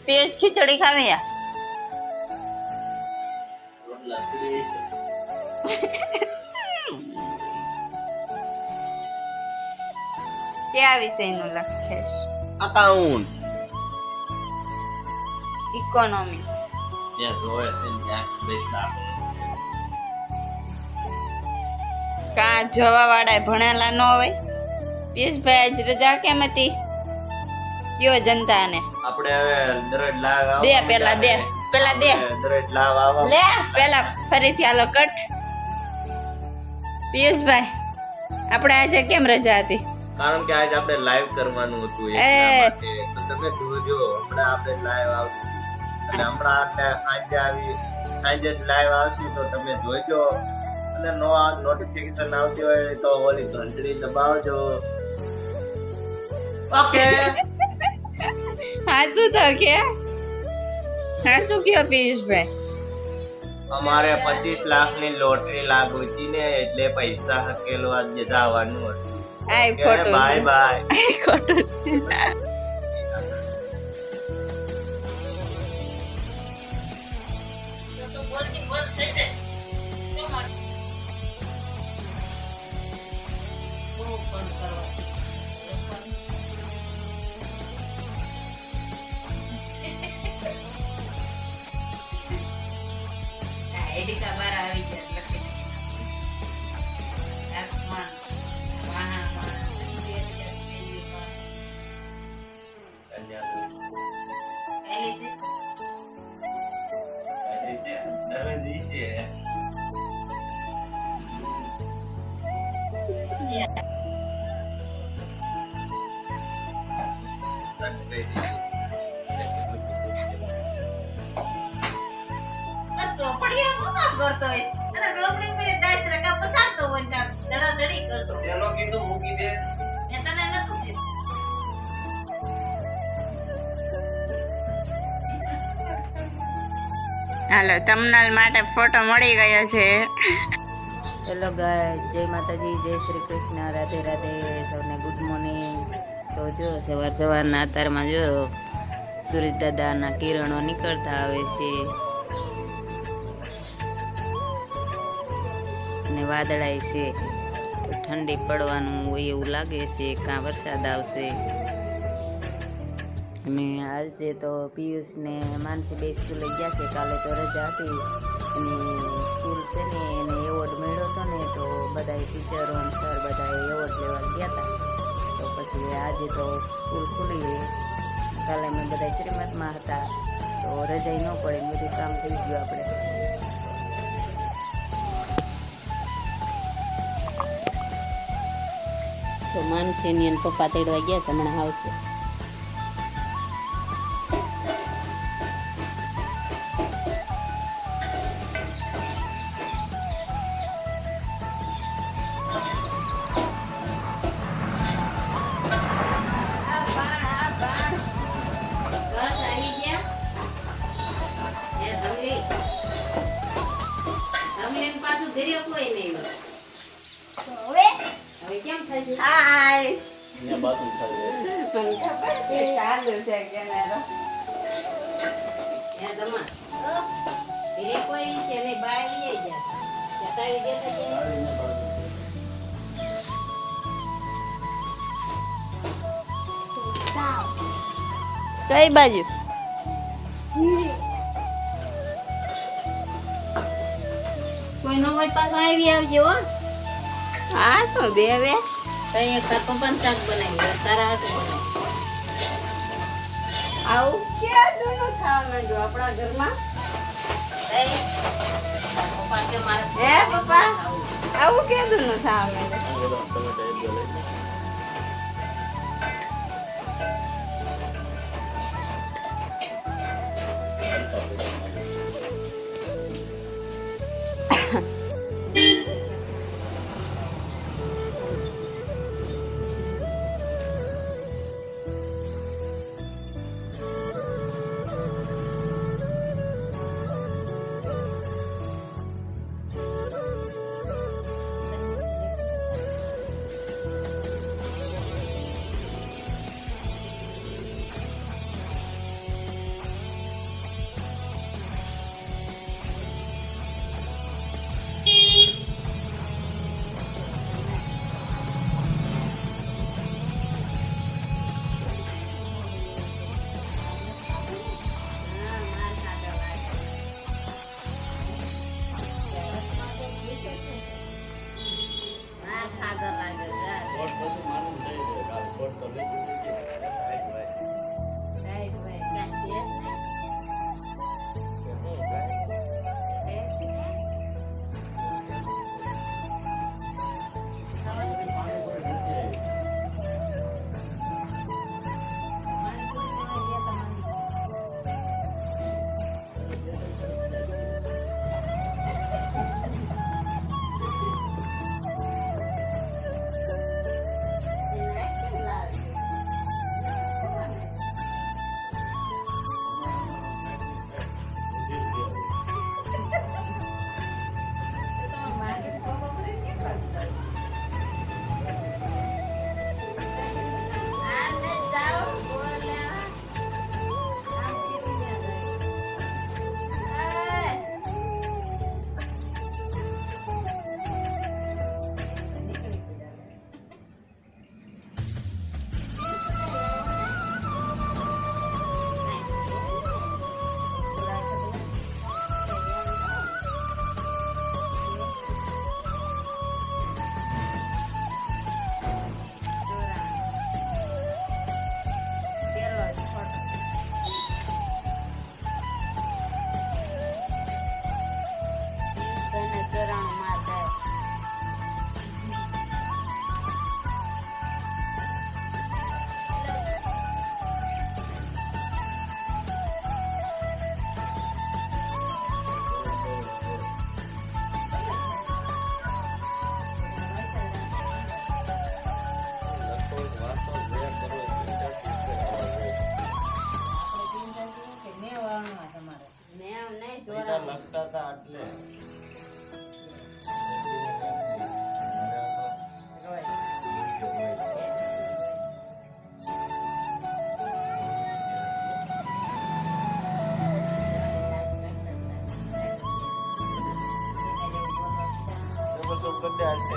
Page खिचड़ी खावे या क्या विषय નું લખેશ? અકાઉન્ટ. ઇકોનોમિક્સ. યસ હોય પૈસા. કા જવા વાળા ભણેલા ન હોય? પિયુષભાઈ આજ રજા કેમ હતી? કયો જનતાને આપણે હવે દરરોજ લાવ આવો. દે પેલા દે દરરોજ લાવ આવો. લે પેલા ફરીથી હાલો કટ. પિયુષભાઈ આપણે આજે કેમ રજા હતી? કારણ કે આજ આપણે લાઈવ કરવાનું હતું એટલા માટે. તો તમે જોજો હમણાં આપણે લાઈવ આવશું અને હમણાં સાંજે લાઈવ આવશે તો તમે જોજો અને નોટિફિકેશન આવતી હોય તો ઓલી ઘંટડી દબાવજો. ઓકે. સાચું તો કે સાચું કયો પિયુષભાઈ? અમારે 25 લાખની લોટરી લાગી હતી ને એટલે પૈસા હકેલવા જવાનું હતું. આય ખોટું બાય બાય. આય ખોટું એડિકા બાર આવી ગયા કરતો હોય અને રોકડી પર 10 રકા પસારતો હોય ને ધડાધડી કરતો. એનો કીધું મૂકી દે. એ તને નતું કીધું. હાલો તમનાલ માટે ફોટો મળી ગયો છે. હેલો ગાઈસ, જય માતાજી, જય શ્રી કૃષ્ણ, રાધે રાધે, સૌને ગુડ મોર્નિંગ. તો જો સવારના અત્યારમાં જો સૂરજ દાદાના કિરણો નીકળતા આવે છે અને વાદળાય છે તો ઠંડી પડવાનું હોય એવું લાગે છે, કાં વરસાદ આવશે. અને આજે તો પિયુષ ને માનસી બે સ્કૂલે ગયા છે. કાલે તો રજા હતી અને સ્કૂલ છે ને એને એવોર્ડ મળ્યો હતો ને તો બધા ટીચરો અને સર બધા એવોર્ડ લેવા ગયા હતા. તો પછી આજે તો સ્કૂલ ખુલી ગઈ. કાલે અમે બધા શ્રીમતમાં હતા તો રજા ન પડે, બધું કામ થઈ ગયું આપણે. તો માનસીની અને પપ્પા તેડવા ગયા છે, હમણાં આવશે. કઈ બાજુ? કોઈ નો હોય પાછો આવી આવજો. હા શું બે હવે પપ્પા શાક બનાવી તારા હાથ આવું ક્યાં દૂનું ખાવા માંડ્યું આપણા ઘરમાં? હે પપ્પા આવું ક્યાં દૂનું ખાવા માંડ્યું? કરી દે આજે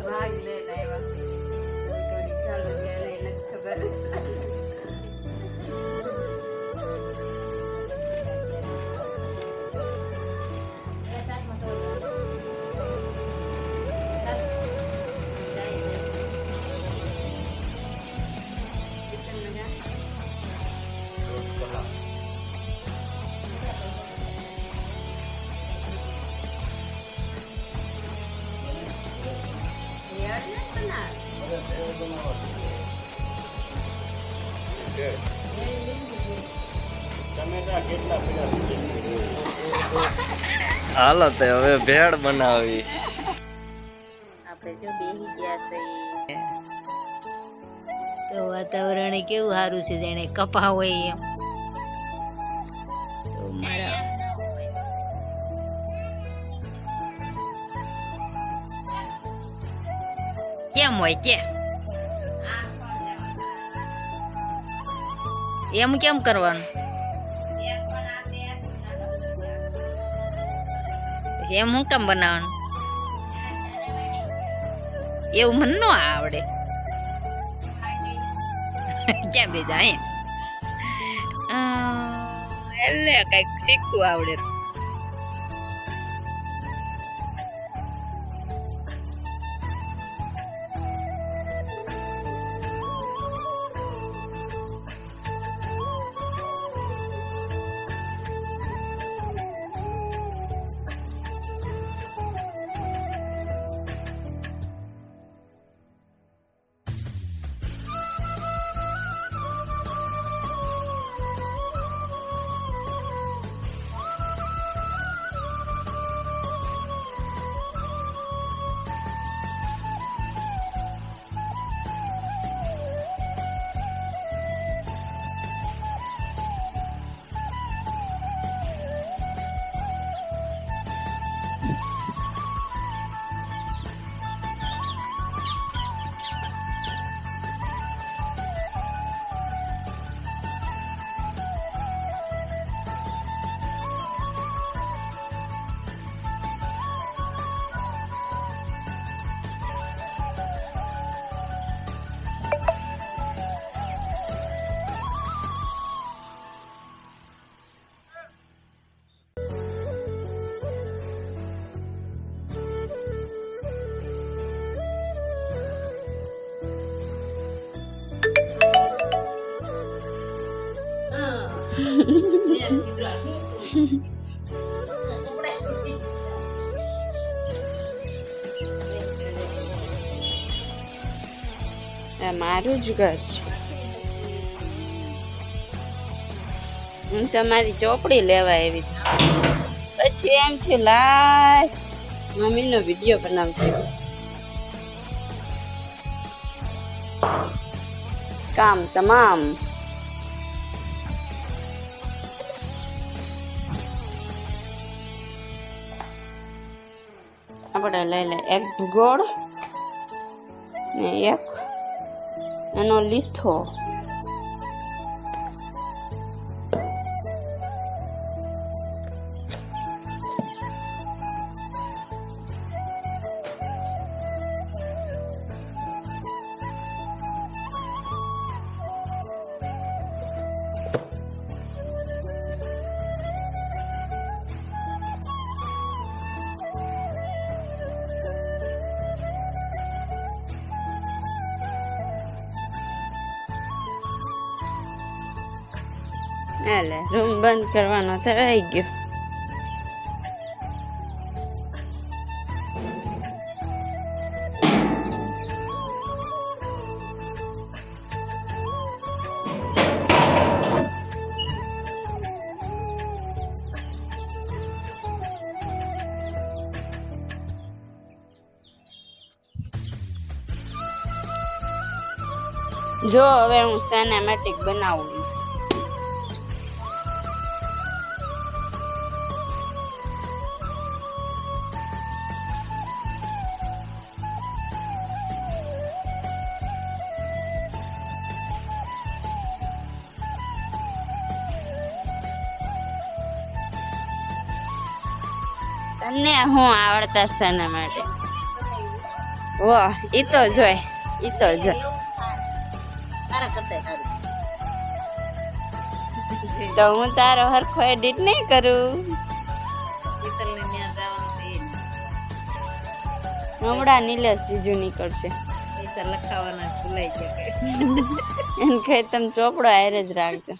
ભાગ લે ચાલો એને ખબર હાલો તે હવે ભેળ બનાવી આપણે જો બેહી ગયા છે તો વાતાવરણ કેવું સારું છે જેને કપા હોય એમ તો મારા કેમ હોય કે એમ કેમ કરવાનું એમ હું કેમ બનાવવાનું એવું મને ન આવડે ક્યાં બેજા એટલે કઈક શીખવું આવડે મારું જ ઘર છે. હું તમારી ચોપડી લેવા આવી પછી એમ છે લાય મમ્મીનો વિડીયો બનાવતી કામ તમામ આપણે લઈ લે એક ભૂગોળ ને એક એનો લીથો એટલે રૂમ બંધ કરવાનો તો રહી ગયો. જો હવે હું સિનેમેટિક બનાવું. તને હું આવડતા સિનેમેટિક? વાહ, ઈ તો જોય. તારા કરતા સારું. તો હું તારો હરખો એડિટ નહીં કરું. શીતલને ત્યાં જવાનું હમણાં નિલેશ જીજુ નીકળશે. પૈસા લખાવાના ભૂલાઈ ગયા. એને કહે તમે ચોપડો હારે જ રાખજો.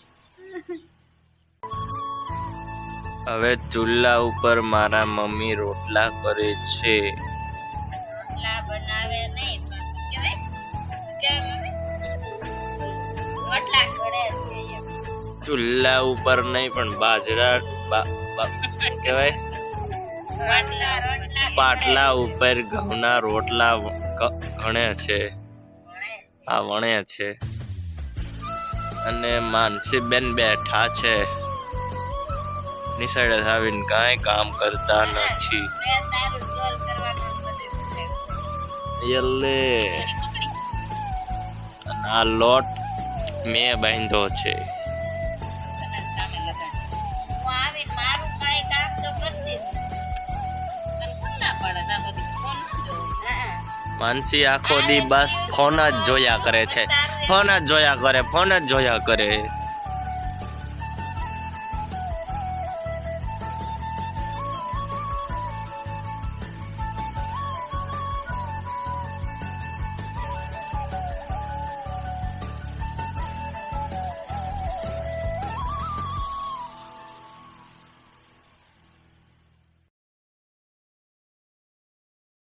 હવે ચૂલા ઉપર મારા મમ્મી રોટલા કરે છે. રોટલા બનાવે નહીં પણ રોટલા કરે છે. ચૂલા ઉપર નહીં પણ બાજરા કહેવાય પાટલા ઉપર ઘઉંના રોટલા વણે છે. આ વણે છે અને માનસીબેન બેઠા છે. નિશાળે આવીને કાંઈ કામ કરતા નથી. યલે અને આ લોટ મેં બાંધ્યો છે. માનસી આખો દી બસ ફોન જ જોયા કરે છે. ફોન જ જોયા કરે.